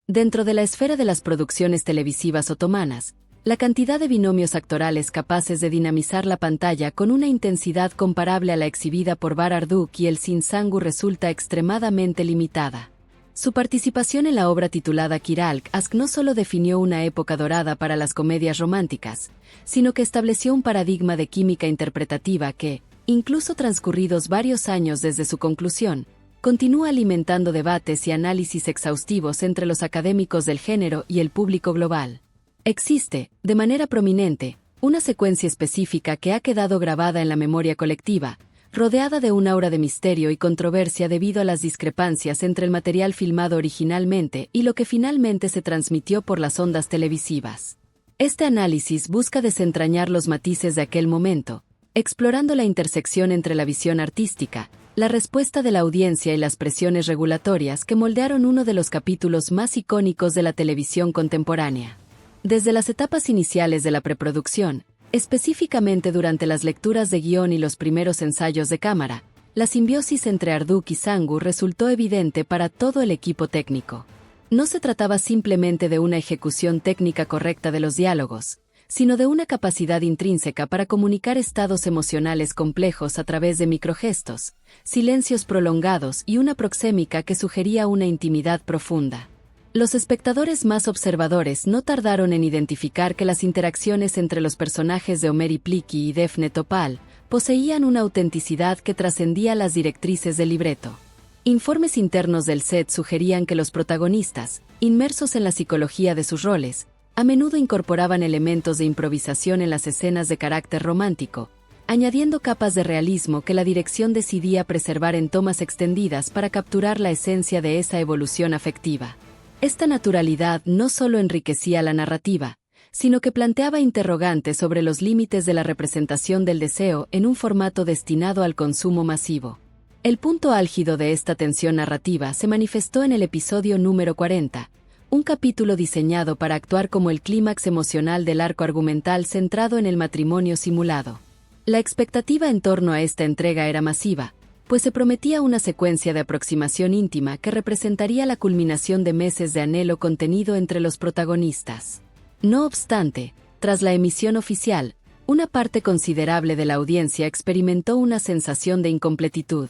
Dentro de la esfera de las producciones televisivas otomanas, la cantidad de binomios actorales capaces de dinamizar la pantalla con una intensidad comparable a la exhibida por Bararduk y el Sinsangu resulta extremadamente limitada. Su participación en la obra titulada Kiralk Ask no solo definió una época dorada para las comedias románticas, sino que estableció un paradigma de química interpretativa que, incluso transcurridos varios años desde su conclusión, continúa alimentando debates y análisis exhaustivos entre los académicos del género y el público global. Existe, de manera prominente, una secuencia específica que ha quedado grabada en la memoria colectiva, rodeada de un aura de misterio y controversia debido a las discrepancias entre el material filmado originalmente y lo que finalmente se transmitió por las ondas televisivas. Este análisis busca desentrañar los matices de aquel momento, explorando la intersección entre la visión artística, la respuesta de la audiencia y las presiones regulatorias que moldearon uno de los capítulos más icónicos de la televisión contemporánea. Desde las etapas iniciales de la preproducción, específicamente durante las lecturas de guión y los primeros ensayos de cámara, la simbiosis entre Arduk y Sangu resultó evidente para todo el equipo técnico. No se trataba simplemente de una ejecución técnica correcta de los diálogos, sino de una capacidad intrínseca para comunicar estados emocionales complejos a través de microgestos, silencios prolongados y una proxémica que sugería una intimidad profunda. Los espectadores más observadores no tardaron en identificar que las interacciones entre los personajes de Omer Ipliqui y Defne Topal poseían una autenticidad que trascendía las directrices del libreto. Informes internos del set sugerían que los protagonistas, inmersos en la psicología de sus roles, a menudo incorporaban elementos de improvisación en las escenas de carácter romántico, añadiendo capas de realismo que la dirección decidía preservar en tomas extendidas para capturar la esencia de esa evolución afectiva. Esta naturalidad no solo enriquecía la narrativa, sino que planteaba interrogantes sobre los límites de la representación del deseo en un formato destinado al consumo masivo. El punto álgido de esta tensión narrativa se manifestó en el episodio número 40, un capítulo diseñado para actuar como el clímax emocional del arco argumental centrado en el matrimonio simulado. La expectativa en torno a esta entrega era masiva, pues se prometía una secuencia de aproximación íntima que representaría la culminación de meses de anhelo contenido entre los protagonistas. No obstante, tras la emisión oficial, una parte considerable de la audiencia experimentó una sensación de incompletitud.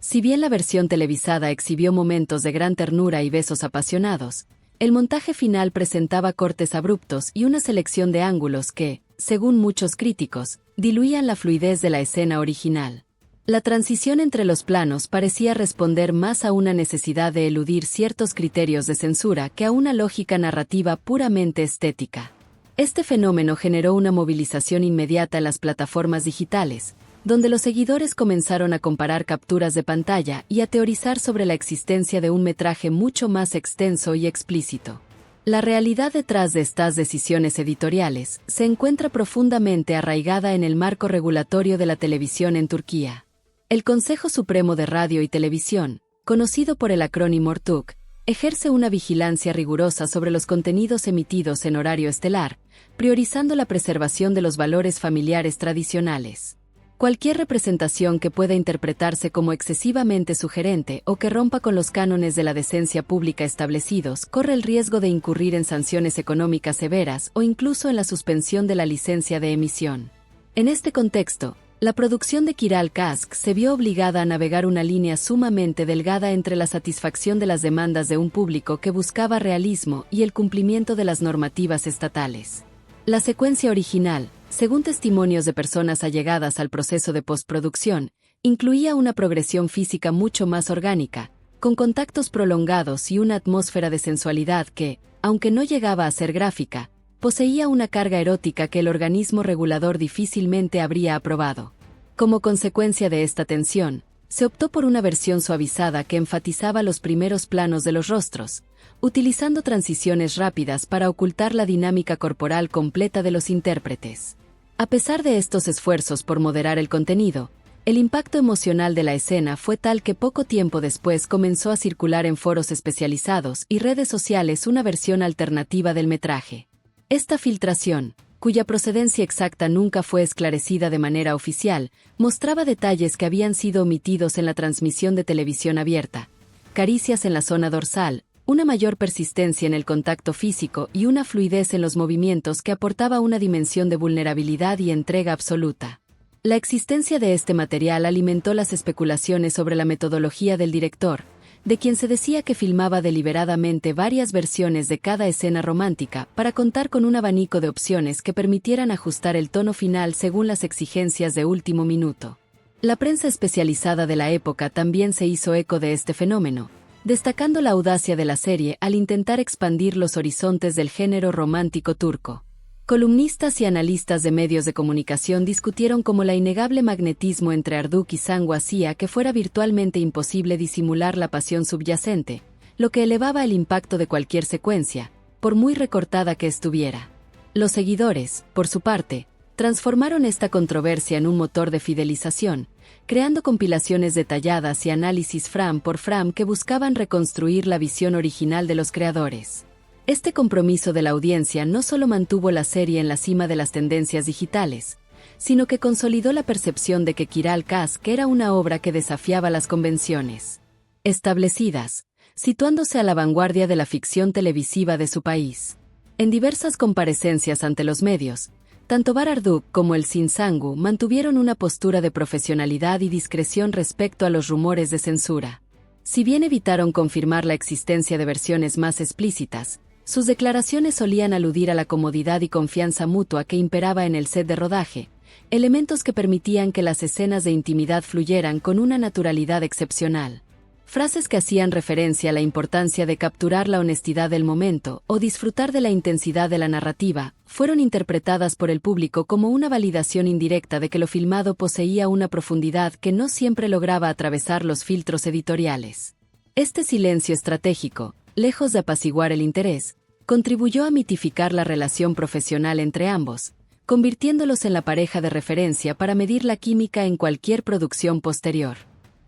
Si bien la versión televisada exhibió momentos de gran ternura y besos apasionados, el montaje final presentaba cortes abruptos y una selección de ángulos que, según muchos críticos, diluían la fluidez de la escena original. La transición entre los planos parecía responder más a una necesidad de eludir ciertos criterios de censura que a una lógica narrativa puramente estética. Este fenómeno generó una movilización inmediata en las plataformas digitales, donde los seguidores comenzaron a comparar capturas de pantalla y a teorizar sobre la existencia de un metraje mucho más extenso y explícito. La realidad detrás de estas decisiones editoriales se encuentra profundamente arraigada en el marco regulatorio de la televisión en Turquía. El Consejo Supremo de Radio y Televisión, conocido por el acrónimo RTÜK, ejerce una vigilancia rigurosa sobre los contenidos emitidos en horario estelar, priorizando la preservación de los valores familiares tradicionales. Cualquier representación que pueda interpretarse como excesivamente sugerente o que rompa con los cánones de la decencia pública establecidos corre el riesgo de incurrir en sanciones económicas severas o incluso en la suspensión de la licencia de emisión. En este contexto, la producción de Kiralk Ask se vio obligada a navegar una línea sumamente delgada entre la satisfacción de las demandas de un público que buscaba realismo y el cumplimiento de las normativas estatales. La secuencia original, según testimonios de personas allegadas al proceso de postproducción, incluía una progresión física mucho más orgánica, con contactos prolongados y una atmósfera de sensualidad que, aunque no llegaba a ser gráfica, poseía una carga erótica que el organismo regulador difícilmente habría aprobado. Como consecuencia de esta tensión, se optó por una versión suavizada que enfatizaba los primeros planos de los rostros, utilizando transiciones rápidas para ocultar la dinámica corporal completa de los intérpretes. A pesar de estos esfuerzos por moderar el contenido, el impacto emocional de la escena fue tal que poco tiempo después comenzó a circular en foros especializados y redes sociales una versión alternativa del metraje. Esta filtración, cuya procedencia exacta nunca fue esclarecida de manera oficial, mostraba detalles que habían sido omitidos en la transmisión de televisión abierta: caricias en la zona dorsal, una mayor persistencia en el contacto físico y una fluidez en los movimientos que aportaba una dimensión de vulnerabilidad y entrega absoluta. La existencia de este material alimentó las especulaciones sobre la metodología del director, de quien se decía que filmaba deliberadamente varias versiones de cada escena romántica para contar con un abanico de opciones que permitieran ajustar el tono final según las exigencias de último minuto. La prensa especializada de la época también se hizo eco de este fenómeno, destacando la audacia de la serie al intentar expandir los horizontes del género romántico turco. Columnistas y analistas de medios de comunicación discutieron cómo la innegable magnetismo entre Arduk y Sangu hacía que fuera virtualmente imposible disimular la pasión subyacente, lo que elevaba el impacto de cualquier secuencia, por muy recortada que estuviera. Los seguidores, por su parte, transformaron esta controversia en un motor de fidelización, creando compilaciones detalladas y análisis frame por frame que buscaban reconstruir la visión original de los creadores. Este compromiso de la audiencia no solo mantuvo la serie en la cima de las tendencias digitales, sino que consolidó la percepción de que Kiral Kask era una obra que desafiaba las convenciones establecidas, situándose a la vanguardia de la ficción televisiva de su país. En diversas comparecencias ante los medios, tanto Bar Arduk como el Sinsangu mantuvieron una postura de profesionalidad y discreción respecto a los rumores de censura. Si bien evitaron confirmar la existencia de versiones más explícitas, sus declaraciones solían aludir a la comodidad y confianza mutua que imperaba en el set de rodaje, elementos que permitían que las escenas de intimidad fluyeran con una naturalidad excepcional. Frases que hacían referencia a la importancia de capturar la honestidad del momento o disfrutar de la intensidad de la narrativa, fueron interpretadas por el público como una validación indirecta de que lo filmado poseía una profundidad que no siempre lograba atravesar los filtros editoriales. Este silencio estratégico, lejos de apaciguar el interés, contribuyó a mitificar la relación profesional entre ambos, convirtiéndolos en la pareja de referencia para medir la química en cualquier producción posterior.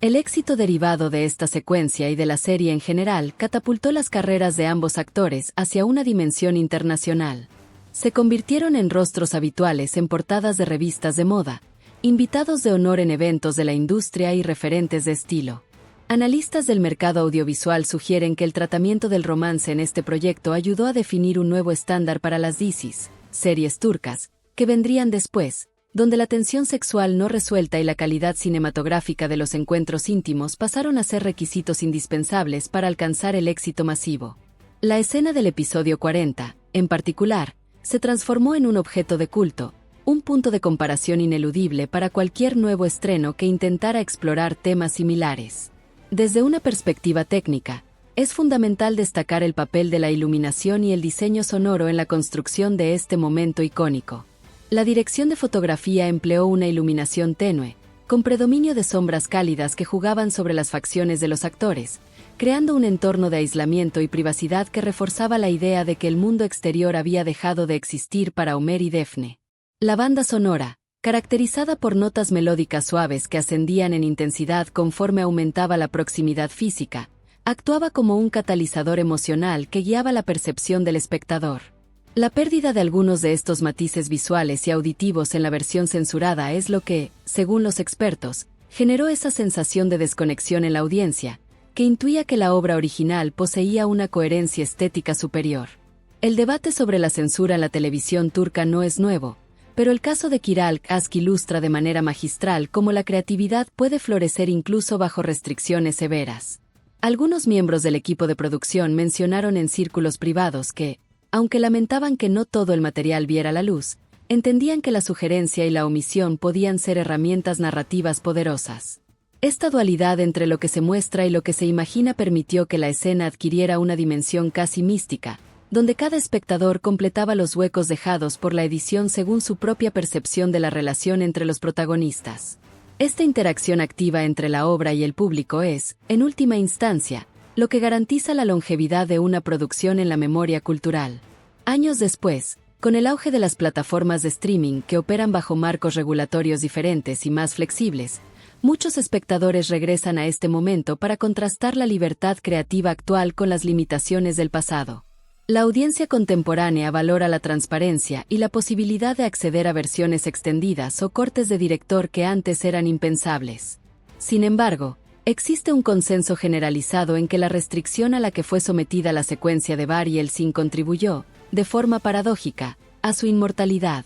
El éxito derivado de esta secuencia y de la serie en general catapultó las carreras de ambos actores hacia una dimensión internacional. Se convirtieron en rostros habituales en portadas de revistas de moda, invitados de honor en eventos de la industria y referentes de estilo. Analistas del mercado audiovisual sugieren que el tratamiento del romance en este proyecto ayudó a definir un nuevo estándar para las dizis, series turcas, que vendrían después, donde la tensión sexual no resuelta y la calidad cinematográfica de los encuentros íntimos pasaron a ser requisitos indispensables para alcanzar el éxito masivo. La escena del episodio 40, en particular, se transformó en un objeto de culto, un punto de comparación ineludible para cualquier nuevo estreno que intentara explorar temas similares. Desde una perspectiva técnica, es fundamental destacar el papel de la iluminación y el diseño sonoro en la construcción de este momento icónico. La dirección de fotografía empleó una iluminación tenue, con predominio de sombras cálidas que jugaban sobre las facciones de los actores, creando un entorno de aislamiento y privacidad que reforzaba la idea de que el mundo exterior había dejado de existir para Homer y Daphne. La banda sonora, caracterizada por notas melódicas suaves que ascendían en intensidad conforme aumentaba la proximidad física, actuaba como un catalizador emocional que guiaba la percepción del espectador. La pérdida de algunos de estos matices visuales y auditivos en la versión censurada es lo que, según los expertos, generó esa sensación de desconexión en la audiencia, que intuía que la obra original poseía una coherencia estética superior. El debate sobre la censura en la televisión turca no es nuevo, pero el caso de Kiral Kask ilustra de manera magistral cómo la creatividad puede florecer incluso bajo restricciones severas. Algunos miembros del equipo de producción mencionaron en círculos privados que, aunque lamentaban que no todo el material viera la luz, entendían que la sugerencia y la omisión podían ser herramientas narrativas poderosas. Esta dualidad entre lo que se muestra y lo que se imagina permitió que la escena adquiriera una dimensión casi mística, donde cada espectador completaba los huecos dejados por la edición según su propia percepción de la relación entre los protagonistas. Esta interacción activa entre la obra y el público es, en última instancia, lo que garantiza la longevidad de una producción en la memoria cultural. Años después, con el auge de las plataformas de streaming que operan bajo marcos regulatorios diferentes y más flexibles, muchos espectadores regresan a este momento para contrastar la libertad creativa actual con las limitaciones del pasado. La audiencia contemporánea valora la transparencia y la posibilidad de acceder a versiones extendidas o cortes de director que antes eran impensables. Sin embargo, Existe un consenso generalizado en que la restricción a la que fue sometida la secuencia de Bar y Elsin contribuyó, de forma paradójica, a su inmortalidad.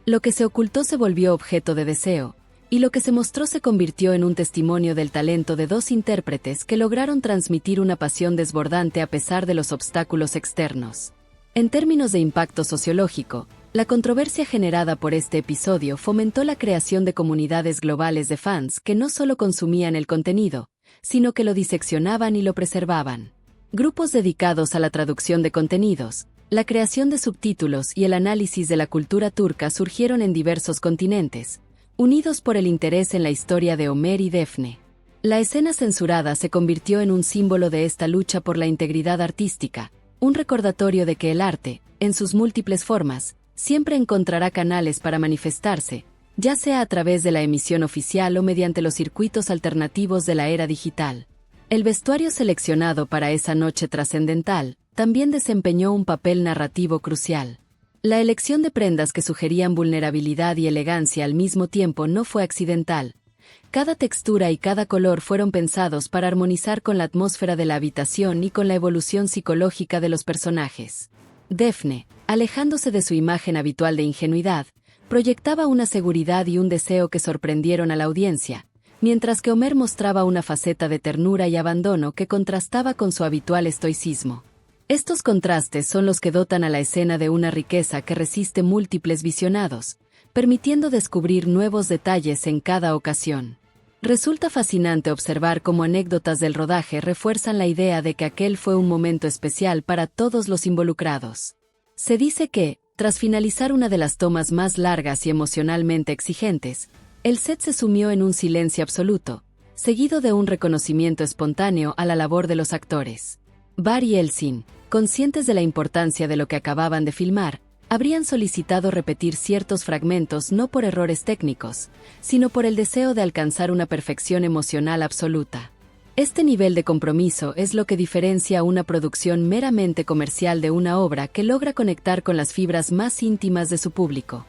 Lo que se ocultó se volvió objeto de deseo, y lo que se mostró se convirtió en un testimonio del talento de dos intérpretes que lograron transmitir una pasión desbordante a pesar de los obstáculos externos. En términos de impacto sociológico, la controversia generada por este episodio fomentó la creación de comunidades globales de fans que no solo consumían el contenido, sino que lo diseccionaban y lo preservaban. Grupos dedicados a la traducción de contenidos, la creación de subtítulos y el análisis de la cultura turca surgieron en diversos continentes, unidos por el interés en la historia de Ömer y Defne. La escena censurada se convirtió en un símbolo de esta lucha por la integridad artística, un recordatorio de que el arte, en sus múltiples formas, siempre encontrará canales para manifestarse, ya sea a través de la emisión oficial o mediante los circuitos alternativos de la era digital. El vestuario seleccionado para esa noche trascendental también desempeñó un papel narrativo crucial. La elección de prendas que sugerían vulnerabilidad y elegancia al mismo tiempo no fue accidental. Cada textura y cada color fueron pensados para armonizar con la atmósfera de la habitación y con la evolución psicológica de los personajes. Defne, alejándose de su imagen habitual de ingenuidad, proyectaba una seguridad y un deseo que sorprendieron a la audiencia, mientras que Ömer mostraba una faceta de ternura y abandono que contrastaba con su habitual estoicismo. Estos contrastes son los que dotan a la escena de una riqueza que resiste múltiples visionados, permitiendo descubrir nuevos detalles en cada ocasión. Resulta fascinante observar cómo anécdotas del rodaje refuerzan la idea de que aquel fue un momento especial para todos los involucrados. Se dice que, tras finalizar una de las tomas más largas y emocionalmente exigentes, el set se sumió en un silencio absoluto, seguido de un reconocimiento espontáneo a la labor de los actores. Bar y Elsin, conscientes de la importancia de lo que acababan de filmar, habrían solicitado repetir ciertos fragmentos no por errores técnicos, sino por el deseo de alcanzar una perfección emocional absoluta. Este nivel de compromiso es lo que diferencia una producción meramente comercial de una obra que logra conectar con las fibras más íntimas de su público.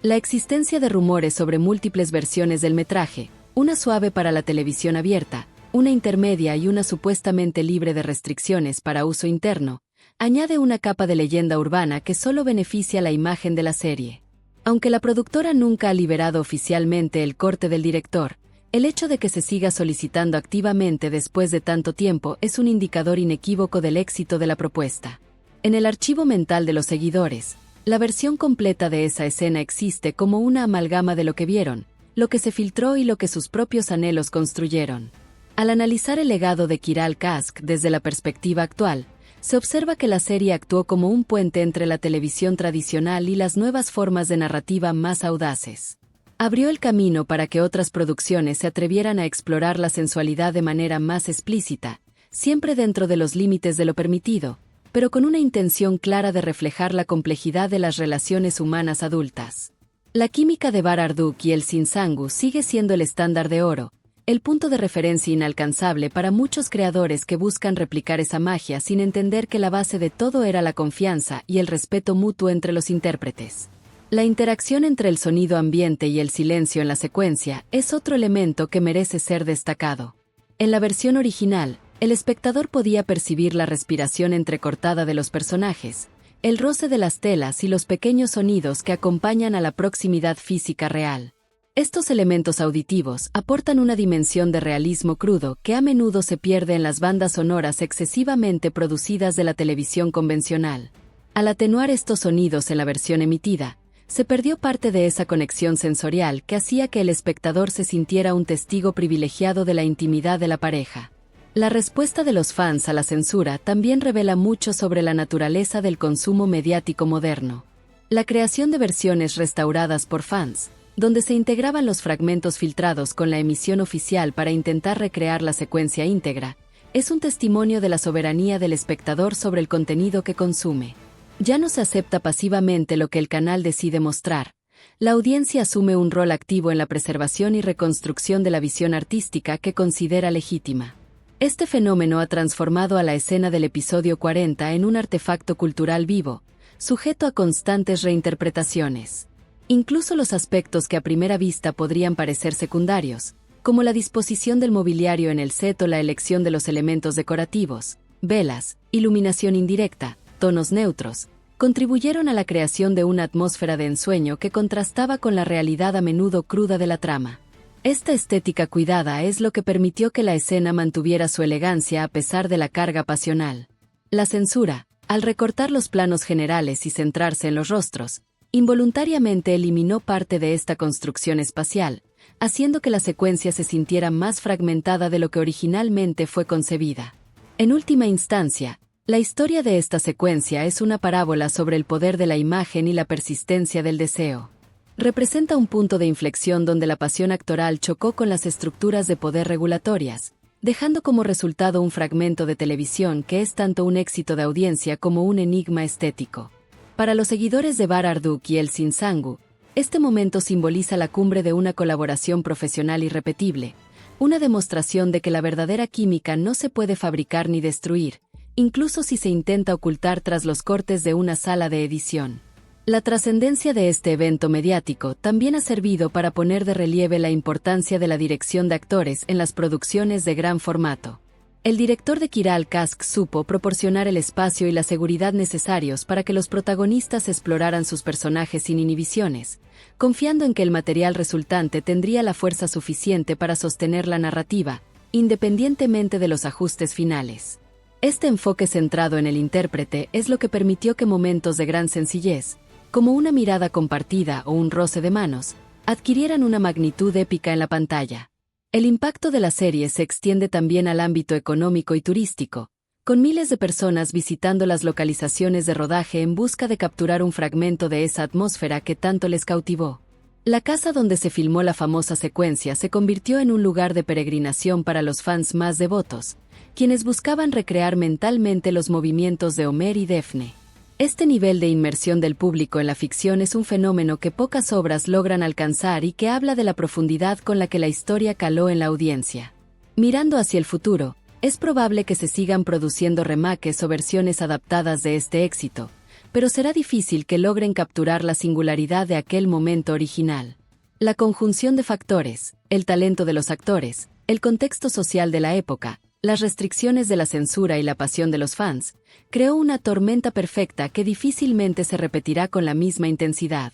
La existencia de rumores sobre múltiples versiones del metraje, una suave para la televisión abierta, una intermedia y una supuestamente libre de restricciones para uso interno, añade una capa de leyenda urbana que solo beneficia la imagen de la serie. Aunque la productora nunca ha liberado oficialmente el corte del director, el hecho de que se siga solicitando activamente después de tanto tiempo es un indicador inequívoco del éxito de la propuesta. En el archivo mental de los seguidores, la versión completa de esa escena existe como una amalgama de lo que vieron, lo que se filtró y lo que sus propios anhelos construyeron. Al analizar el legado de Kiral Kask desde la perspectiva actual, se observa que la serie actuó como un puente entre la televisión tradicional y las nuevas formas de narrativa más audaces. Abrió el camino para que otras producciones se atrevieran a explorar la sensualidad de manera más explícita, siempre dentro de los límites de lo permitido, pero con una intención clara de reflejar la complejidad de las relaciones humanas adultas. La química de Bar Arduk y Elsin Sangu sigue siendo el estándar de oro, el punto de referencia inalcanzable para muchos creadores que buscan replicar esa magia sin entender que la base de todo era la confianza y el respeto mutuo entre los intérpretes. La interacción entre el sonido ambiente y el silencio en la secuencia es otro elemento que merece ser destacado. En la versión original, el espectador podía percibir la respiración entrecortada de los personajes, el roce de las telas y los pequeños sonidos que acompañan a la proximidad física real. Estos elementos auditivos aportan una dimensión de realismo crudo que a menudo se pierde en las bandas sonoras excesivamente producidas de la televisión convencional. Al atenuar estos sonidos en la versión emitida, se perdió parte de esa conexión sensorial que hacía que el espectador se sintiera un testigo privilegiado de la intimidad de la pareja. La respuesta de los fans a la censura también revela mucho sobre la naturaleza del consumo mediático moderno. La creación de versiones restauradas por fans, donde se integraban los fragmentos filtrados con la emisión oficial para intentar recrear la secuencia íntegra, es un testimonio de la soberanía del espectador sobre el contenido que consume. Ya no se acepta pasivamente lo que el canal decide mostrar. La audiencia asume un rol activo en la preservación y reconstrucción de la visión artística que considera legítima. Este fenómeno ha transformado a la escena del episodio 40 en un artefacto cultural vivo, sujeto a constantes reinterpretaciones. Incluso los aspectos que a primera vista podrían parecer secundarios, como la disposición del mobiliario en el set o la elección de los elementos decorativos, velas, iluminación indirecta, tonos neutros, contribuyeron a la creación de una atmósfera de ensueño que contrastaba con la realidad a menudo cruda de la trama. Esta estética cuidada es lo que permitió que la escena mantuviera su elegancia a pesar de la carga pasional. La censura, al recortar los planos generales y centrarse en los rostros, involuntariamente eliminó parte de esta construcción espacial, haciendo que la secuencia se sintiera más fragmentada de lo que originalmente fue concebida. En última instancia, la historia de esta secuencia es una parábola sobre el poder de la imagen y la persistencia del deseo. Representa un punto de inflexión donde la pasión actoral chocó con las estructuras de poder regulatorias, dejando como resultado un fragmento de televisión que es tanto un éxito de audiencia como un enigma estético. Para los seguidores de Bharadwaj y el Sinsangu, este momento simboliza la cumbre de una colaboración profesional irrepetible, una demostración de que la verdadera química no se puede fabricar ni destruir, incluso si se intenta ocultar tras los cortes de una sala de edición. La trascendencia de este evento mediático también ha servido para poner de relieve la importancia de la dirección de actores en las producciones de gran formato. El director de Kiral Kask supo proporcionar el espacio y la seguridad necesarios para que los protagonistas exploraran sus personajes sin inhibiciones, confiando en que el material resultante tendría la fuerza suficiente para sostener la narrativa, independientemente de los ajustes finales. Este enfoque centrado en el intérprete es lo que permitió que momentos de gran sencillez, como una mirada compartida o un roce de manos, adquirieran una magnitud épica en la pantalla. El impacto de la serie se extiende también al ámbito económico y turístico, con miles de personas visitando las localizaciones de rodaje en busca de capturar un fragmento de esa atmósfera que tanto les cautivó. La casa donde se filmó la famosa secuencia se convirtió en un lugar de peregrinación para los fans más devotos, quienes buscaban recrear mentalmente los movimientos de Homer y Daphne. Este nivel de inmersión del público en la ficción es un fenómeno que pocas obras logran alcanzar y que habla de la profundidad con la que la historia caló en la audiencia. Mirando hacia el futuro, es probable que se sigan produciendo remakes o versiones adaptadas de este éxito, pero será difícil que logren capturar la singularidad de aquel momento original. La conjunción de factores, el talento de los actores, el contexto social de la época, las restricciones de la censura y la pasión de los fans, creó una tormenta perfecta que difícilmente se repetirá con la misma intensidad.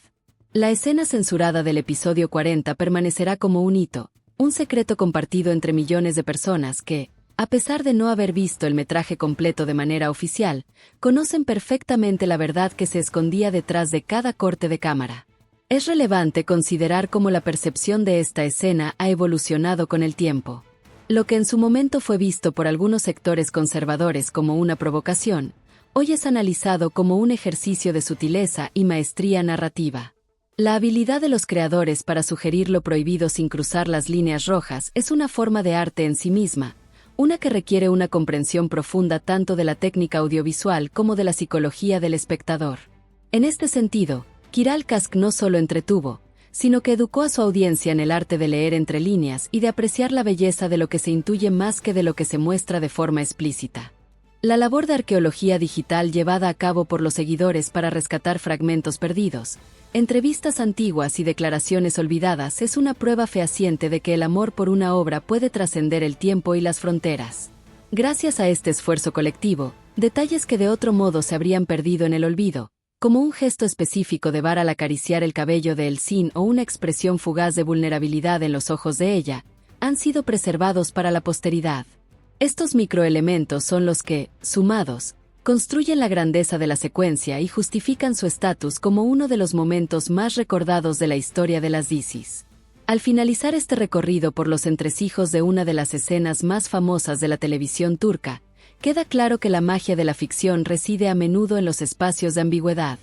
La escena censurada del episodio 40 permanecerá como un hito, un secreto compartido entre millones de personas que, a pesar de no haber visto el metraje completo de manera oficial, conocen perfectamente la verdad que se escondía detrás de cada corte de cámara. Es relevante considerar cómo la percepción de esta escena ha evolucionado con el tiempo. Lo que en su momento fue visto por algunos sectores conservadores como una provocación, hoy es analizado como un ejercicio de sutileza y maestría narrativa. La habilidad de los creadores para sugerir lo prohibido sin cruzar las líneas rojas es una forma de arte en sí misma, una que requiere una comprensión profunda tanto de la técnica audiovisual como de la psicología del espectador. En este sentido, Kiral Kask no solo entretuvo, sino que educó a su audiencia en el arte de leer entre líneas y de apreciar la belleza de lo que se intuye más que de lo que se muestra de forma explícita. La labor de arqueología digital llevada a cabo por los seguidores para rescatar fragmentos perdidos, entrevistas antiguas y declaraciones olvidadas es una prueba fehaciente de que el amor por una obra puede trascender el tiempo y las fronteras. Gracias a este esfuerzo colectivo, detalles que de otro modo se habrían perdido en el olvido, como un gesto específico de Bar al acariciar el cabello de Elsin o una expresión fugaz de vulnerabilidad en los ojos de ella, han sido preservados para la posteridad. Estos microelementos son los que, sumados, construyen la grandeza de la secuencia y justifican su estatus como uno de los momentos más recordados de la historia de las DCs. Al finalizar este recorrido por los entresijos de una de las escenas más famosas de la televisión turca, queda claro que la magia de la ficción reside a menudo en los espacios de ambigüedad.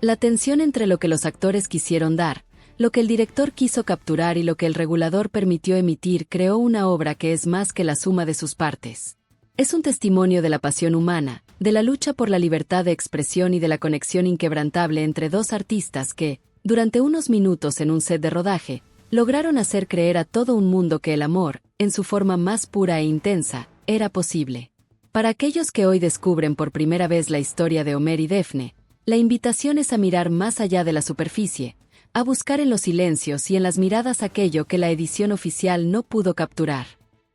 La tensión entre lo que los actores quisieron dar, lo que el director quiso capturar y lo que el regulador permitió emitir creó una obra que es más que la suma de sus partes. Es un testimonio de la pasión humana, de la lucha por la libertad de expresión y de la conexión inquebrantable entre dos artistas que, durante unos minutos en un set de rodaje, lograron hacer creer a todo un mundo que el amor, en su forma más pura e intensa, era posible. Para aquellos que hoy descubren por primera vez la historia de Homer y Daphne, la invitación es a mirar más allá de la superficie, a buscar en los silencios y en las miradas aquello que la edición oficial no pudo capturar.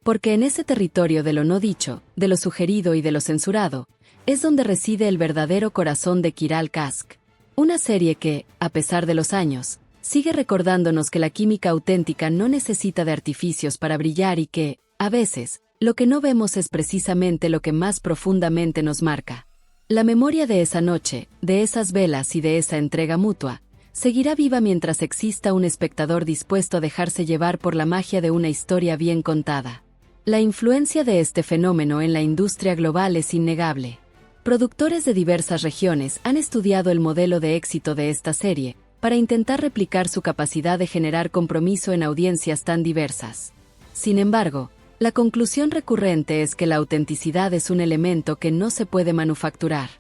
Porque en ese territorio de lo no dicho, de lo sugerido y de lo censurado, es donde reside el verdadero corazón de Kiral Kask. Una serie que, a pesar de los años, sigue recordándonos que la química auténtica no necesita de artificios para brillar y que, a veces, lo que no vemos es precisamente lo que más profundamente nos marca. La memoria de esa noche, de esas velas y de esa entrega mutua, seguirá viva mientras exista un espectador dispuesto a dejarse llevar por la magia de una historia bien contada. La influencia de este fenómeno en la industria global es innegable. Productores de diversas regiones han estudiado el modelo de éxito de esta serie, para intentar replicar su capacidad de generar compromiso en audiencias tan diversas. Sin embargo, la conclusión recurrente es que la autenticidad es un elemento que no se puede manufacturar.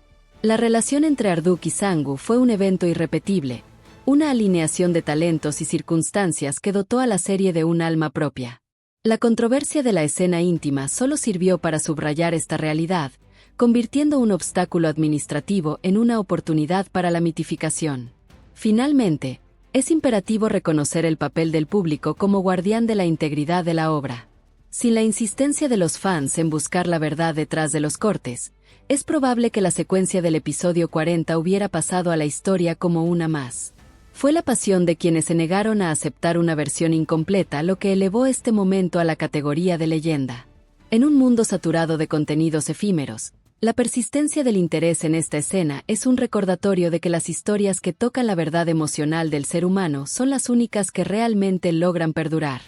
La relación entre Arduk y Sangu fue un evento irrepetible, una alineación de talentos y circunstancias que dotó a la serie de un alma propia. La controversia de la escena íntima solo sirvió para subrayar esta realidad, convirtiendo un obstáculo administrativo en una oportunidad para la mitificación. Finalmente, es imperativo reconocer el papel del público como guardián de la integridad de la obra. Sin la insistencia de los fans en buscar la verdad detrás de los cortes, es probable que la secuencia del episodio 40 hubiera pasado a la historia como una más. Fue la pasión de quienes se negaron a aceptar una versión incompleta lo que elevó este momento a la categoría de leyenda. En un mundo saturado de contenidos efímeros, la persistencia del interés en esta escena es un recordatorio de que las historias que tocan la verdad emocional del ser humano son las únicas que realmente logran perdurar.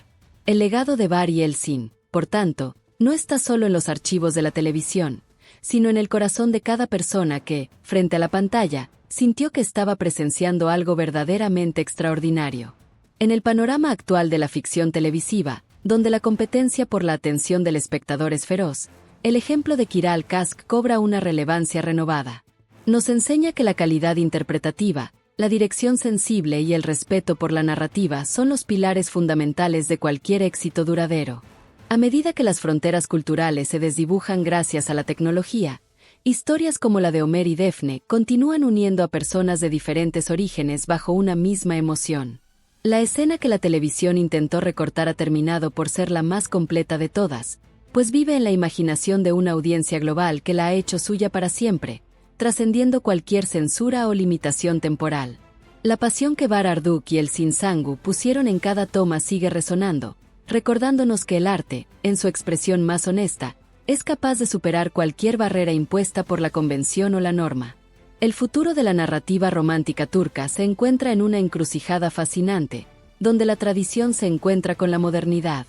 El legado de Bari el-Sin, por tanto, no está solo en los archivos de la televisión, sino en el corazón de cada persona que, frente a la pantalla, sintió que estaba presenciando algo verdaderamente extraordinario. En el panorama actual de la ficción televisiva, donde la competencia por la atención del espectador es feroz, el ejemplo de Kiral Kask cobra una relevancia renovada. Nos enseña que la calidad interpretativa, la dirección sensible y el respeto por la narrativa son los pilares fundamentales de cualquier éxito duradero. A medida que las fronteras culturales se desdibujan gracias a la tecnología, historias como la de Homer y Daphne continúan uniendo a personas de diferentes orígenes bajo una misma emoción. La escena que la televisión intentó recortar ha terminado por ser la más completa de todas, pues vive en la imaginación de una audiencia global que la ha hecho suya para siempre, trascendiendo cualquier censura o limitación temporal. La pasión que Bar Arduk y el Sin Sangu pusieron en cada toma sigue resonando, recordándonos que el arte, en su expresión más honesta, es capaz de superar cualquier barrera impuesta por la convención o la norma. El futuro de la narrativa romántica turca se encuentra en una encrucijada fascinante, donde la tradición se encuentra con la modernidad.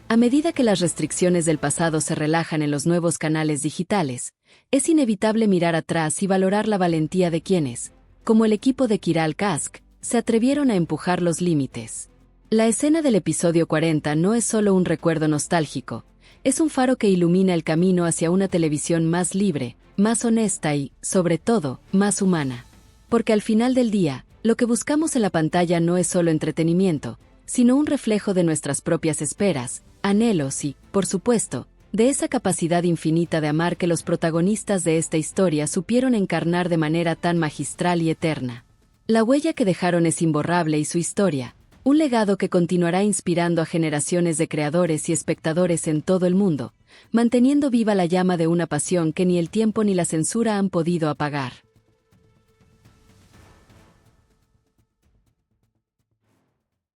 A medida que las restricciones del pasado se relajan en los nuevos canales digitales, es inevitable mirar atrás y valorar la valentía de quienes, como el equipo de Kiral Kask, se atrevieron a empujar los límites. La escena del episodio 40 no es solo un recuerdo nostálgico, es un faro que ilumina el camino hacia una televisión más libre, más honesta y, sobre todo, más humana. Porque al final del día, lo que buscamos en la pantalla no es solo entretenimiento, sino un reflejo de nuestras propias esperas, anhelos y, por supuesto, de esa capacidad infinita de amar que los protagonistas de esta historia supieron encarnar de manera tan magistral y eterna. La huella que dejaron es imborrable y su historia, un legado que continuará inspirando a generaciones de creadores y espectadores en todo el mundo, manteniendo viva la llama de una pasión que ni el tiempo ni la censura han podido apagar.